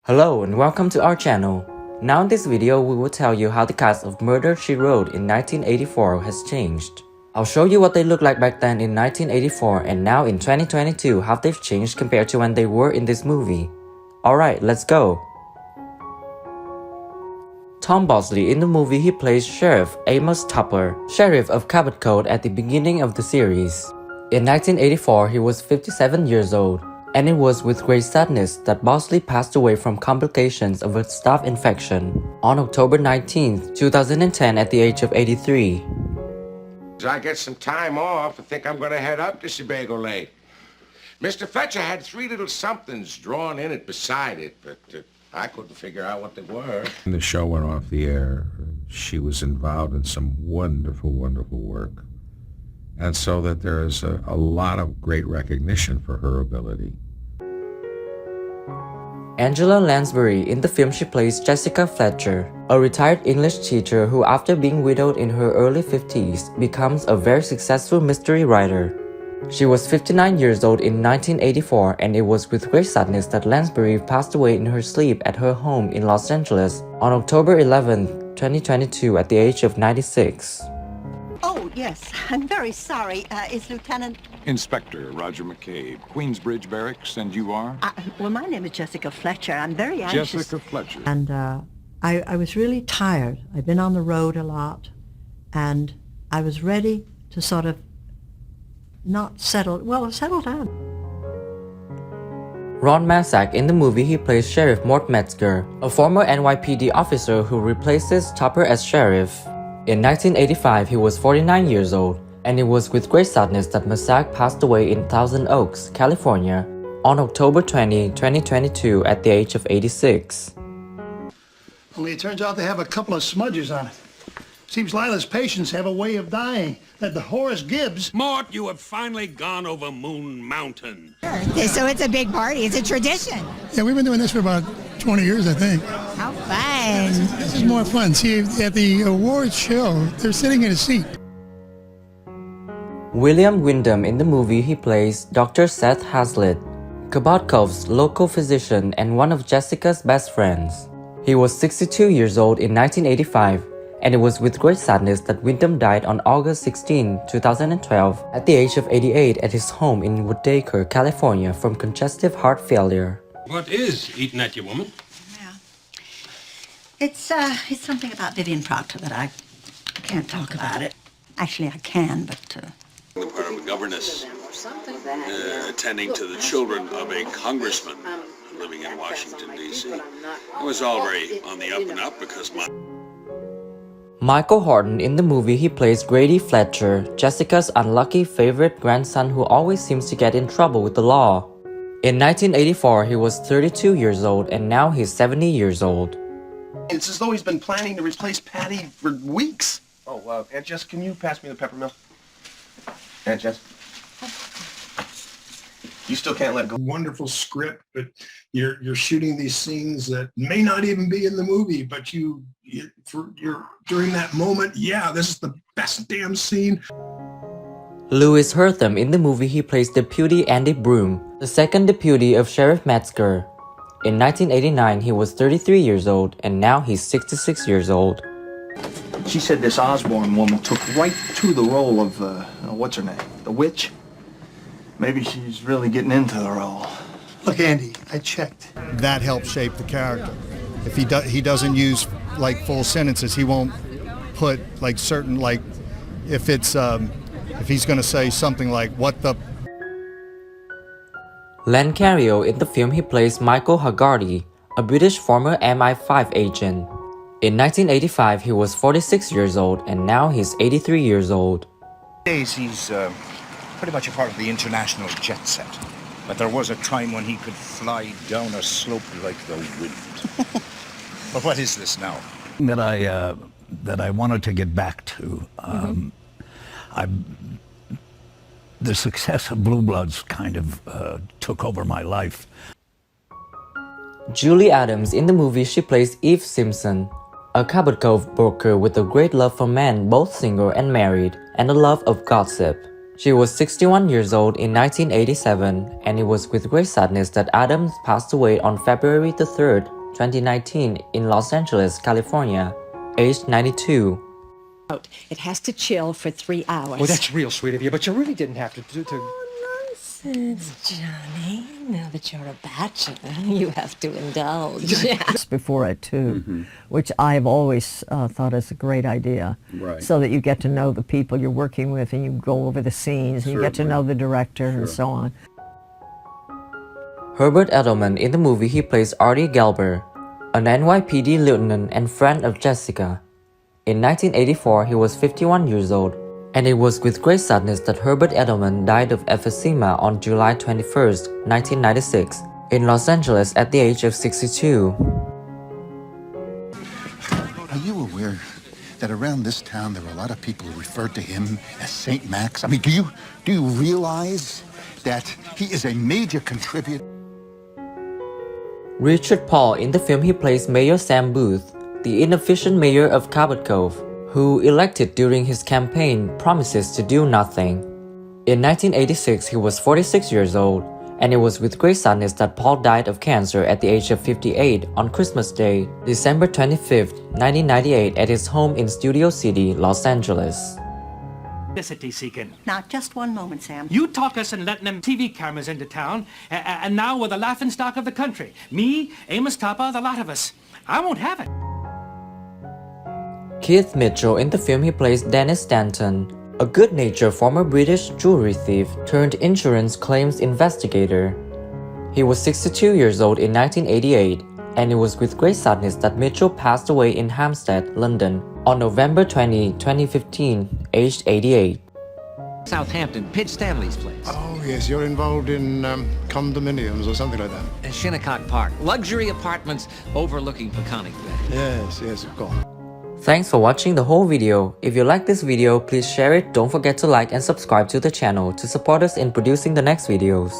Hello and welcome to our channel. Now in this video we will tell you how the cast of Murder, She Wrote in 1984 has changed. I'll show you what they looked like back then in 1984 and now in 2022 how they've changed compared to when they were in this movie. Alright, let's go. Tom Bosley in the movie he plays Sheriff Amos Tupper, Sheriff of Cabot Cove at the beginning of the series. In 1984 he was 57 years old. And it was with great sadness that Bosley passed away from complications of a staph infection on October 19, 2010 at the age of 83. As I get some time off, I think I'm going to head up to Sebago Lake. Mr. Fletcher had three little somethings drawn in it beside it, but I couldn't figure out what they were. When the show went off the air, she was involved in some wonderful, wonderful work. And so that there is a lot of great recognition for her ability. Angela Lansbury in the film she plays Jessica Fletcher, a retired English teacher who after being widowed in her early 50s becomes a very successful mystery writer. She was 59 years old in 1984 and it was with great sadness that Lansbury passed away in her sleep at her home in Los Angeles on October 11, 2022 at the age of 96. Oh, yes. I'm very sorry. Is Lieutenant... Inspector Roger McCabe, Queensbridge Barracks, and you are? Well, my name is Jessica Fletcher. I'm very anxious. Jessica Fletcher. And I was really tired. I'd been on the road a lot, and I was ready to sort of settle down. Ron Masak in the movie he plays Sheriff Mort Metzger, a former NYPD officer who replaces Tupper as sheriff. In 1985 he was 49 years old, and it was with great sadness that Masak passed away in Thousand Oaks, California on October 20, 2022 at the age of 86. Only it turns out they have a couple of smudges on it. Seems Lila's patients have a way of dying. That the Horace Gibbs... Mort, you have finally gone over Moon Mountain. So it's a big party. It's a tradition. Yeah, we've been doing this for about 20 years, I think. How fun. This is more fun. See, at the awards show, they're sitting in a seat. William Windham in the movie he plays Dr. Seth Hazlitt, Cabot Cove's local physician and one of Jessica's best friends. He was 62 years old in 1985, and it was with great sadness that Windham died on August 16, 2012 at the age of 88 at his home in Woodacre, California from congestive heart failure. What is eating at you, woman? Well, it's something about Vivian Proctor that I can't talk about it. Actually, I can, but... The part of a governess attending to the children of a congressman living in Washington, D.C. It was all very on the up and up because Michael Horton in the movie he plays Grady Fletcher, Jessica's unlucky favorite grandson who always seems to get in trouble with the law. In 1984 he was 32 years old and now he's 70 years old. It's as though he's been planning to replace Patty for weeks. Oh, Aunt Jess, can you pass me the peppermill? Aunt Jess? You still can't let go. Wonderful script, but you're shooting these scenes that may not even be in the movie, but you're during that moment, yeah, this is the best damn scene. Louis Hertham in the movie he plays Deputy Andy Broom, the second deputy of Sheriff Metzger. In 1989 he was 33 years old and now he's 66 years old. She said this Osborne woman took right to the role of, what's her name? The witch? Maybe she's really getting into the role. Look, Andy, I checked. That helps shape the character. If he doesn't use like full sentences, he won't put like certain like if he's going to say something like what the. Len Cariou in the film he plays Michael Haggerty, a British former MI5 agent. In 1985 he was 46 years old and now he's 83 years old. He's pretty much a part of the international jet set. But there was a time when he could fly down a slope like the wind. But what is this now? That I wanted to get back to. The success of Blue Bloods kind of took over my life. Julie Adams in the movie she plays Eve Simpson, a Cabot Cove broker with a great love for men both single and married, and a love of gossip. She was 61 years old in 1987, and it was with great sadness that Adams passed away on February the 3rd, 2019 in Los Angeles, California, aged 92. It has to chill for 3 hours. Oh, that's real sweet of you, but you really didn't have to... Nonsense, Johnny. Now that you're a bachelor, you have to indulge. Just before it too, which I've always thought is a great idea. Right. So that you get to know the people you're working with, and you go over the scenes, and you get to know the director and so on. Herbert Edelman, in the movie he plays Artie Gelber, an NYPD lieutenant and friend of Jessica. In 1984, he was 51 years old, and it was with great sadness that Herbert Edelman died of emphysema on July 21st, 1996, in Los Angeles at the age of 62. Are you aware that around this town there are a lot of people who refer to him as St. Max? I mean, do you realize that he is a major contributor? Richard Paul, in the film he plays Mayor Sam Booth, the inefficient mayor of Cabot Cove, who, elected during his campaign, promises to do nothing. In 1986, he was 46 years old, and it was with great sadness that Paul died of cancer at the age of 58 on Christmas Day, December 25, 1998, at his home in Studio City, Los Angeles. Seeking. Now, just one moment, Sam. You talk us and letting them TV cameras into town, and now we're the laughingstock of the country. Me, Amos Tapa, the lot of us. I won't have it. Keith Mitchell, in the film he plays Dennis Stanton, a good-natured former British jewelry thief turned insurance claims investigator. He was 62 years old in 1988, and it was with great sadness that Mitchell passed away in Hampstead, London, on November 20, 2015, aged 88. Southampton, Pidge Stanley's place. Oh, yes, you're involved in condominiums or something like that. Shinnecock Park, luxury apartments overlooking Peconic Bay. Yes, of course. Thanks for watching the whole video. If you like this video, please share it. Don't forget to like and subscribe to the channel to support us in producing the next videos.